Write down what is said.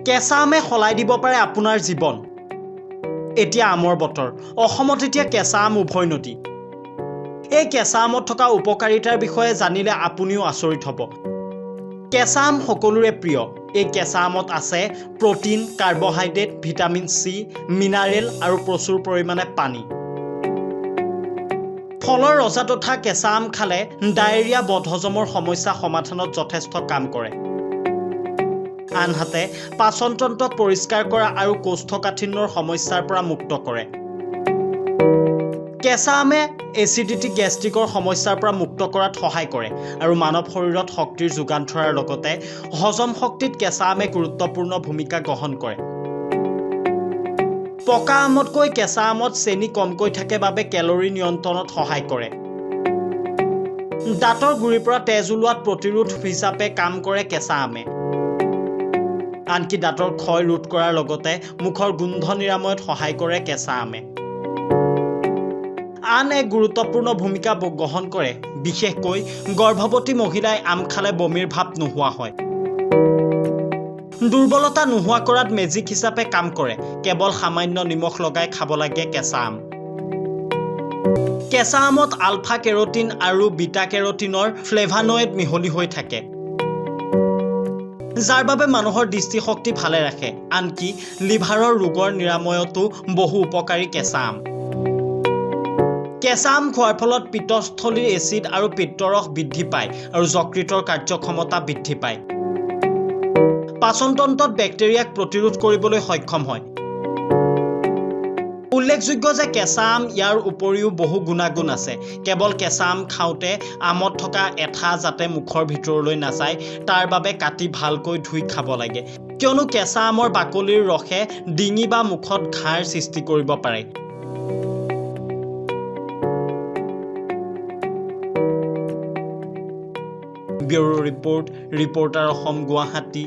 কেঁচা আমে সলাই দিব পাৰে আপোনাৰ জীৱন। এতিয়া আমৰ বতৰ। অসমত এতিয়া কেঁচা আম উভৈনদী। এই কেঁচা আমত থকা উপকাৰিতাৰ বিষয়ে জানিলে আপুনিও আচৰিত হ'ব। কেঁচা আম সকলোৰে প্ৰিয়। এই কেঁচা আমত আছে protein, carbohydrate, vitamin C, mineral আৰু প্ৰচুৰ পৰিমাণে পানী। ফলৰ ৰজা তথা কেঁচা আম খালে ডায়েৰিয়া, বদহজমৰ সমস্যা সমাধানত যথেষ্ট কাম কৰে। আনহাতে পাচনতন্ত্ৰক পৰিষ্কাৰ কৰা আৰু কৌষ্ঠকাঠিন্যৰ সমস্যাৰ পৰা মুক্ত কৰে। কেঁচা আমে এচিডিটি, গেষ্ট্ৰিকৰ সমস্যাৰ পৰা মুক্ত কৰাত সহায় কৰে আৰু মানৱ শৰীৰত শক্তিৰ যোগান ধৰাৰ লগতে হজম শক্তিত কেঁচা আমে গুৰুত্বপূৰ্ণ ভূমিকা গ্ৰহণ কৰে। পকা আমতকৈ কেঁচা আমত চেনি কমকৈ থাকে বাবে কেলৰি নিয়ন্ত্ৰণত সহায় কৰে। দাঁতৰ গুৰিৰ পৰা তেজ ওলোৱাত প্ৰতিৰোধ হিচাপে কাম কৰে কেঁচা আমে। আনকি দাঁতৰ ক্ষয় ৰোধ কৰাৰ লগতে মুখৰ গোন্ধ নিৰাময়ত সহায় কৰে কেঁচা আমে। আন এক গুৰুত্বপূৰ্ণ ভূমিকা গ্ৰহণ কৰে। বিশেষকৈ গৰ্ভৱতী মহিলাই আম খালে বমিৰ ভাৱ নোহোৱা হয়। দুৰ্বলতা নোহোৱা কৰাত মেজিক হিচাপে কাম কৰে। কেৱল সামান্য নিমখ লগাই খাব লাগে কেঁচা আম। কেঁচা আমত আলফা কেৰটিন আৰু বিটা কেৰটিনৰ ফ্লেভানয়েড মিহলি হৈ থাকে, যাৰ বাবে মানুহৰ দৃষ্টিশক্তি ভালে ৰাখে। আনকি লিভাৰৰ ৰোগৰ নিৰাময়তো বহু উপকাৰী কেঁচা আম। কেঁচা আম খোৱাৰ ফলত পিত্তথলীৰ এচিড আৰু পিত্তৰস বৃদ্ধি পায় আৰু যকৃতৰ কাৰ্যক্ষমতা বৃদ্ধি পায়। পাচনতন্ত্ৰত বেক্টেৰিয়াক প্ৰতিৰোধ কৰিবলৈ সক্ষম হয়। উল্লেখযোগ্য যে কেঁচা আম ইয়াৰ উপৰিও বহু গুণাগুণ আছে। কেৱল কেঁচা আম খাওঁতে আমত থকা এঠা যাতে মুখৰ ভিতৰলৈ নাযায় তাৰ বাবে কাটি ভালকৈ ধুই খাব লাগে, কিয়নো কেঁচা আমৰ বাকলিৰ ৰসে ডিঙি বা মুখত ঘাঁৰ সৃষ্টি কৰিব পাৰে। Bureau report, reporter Assam, Guwahati.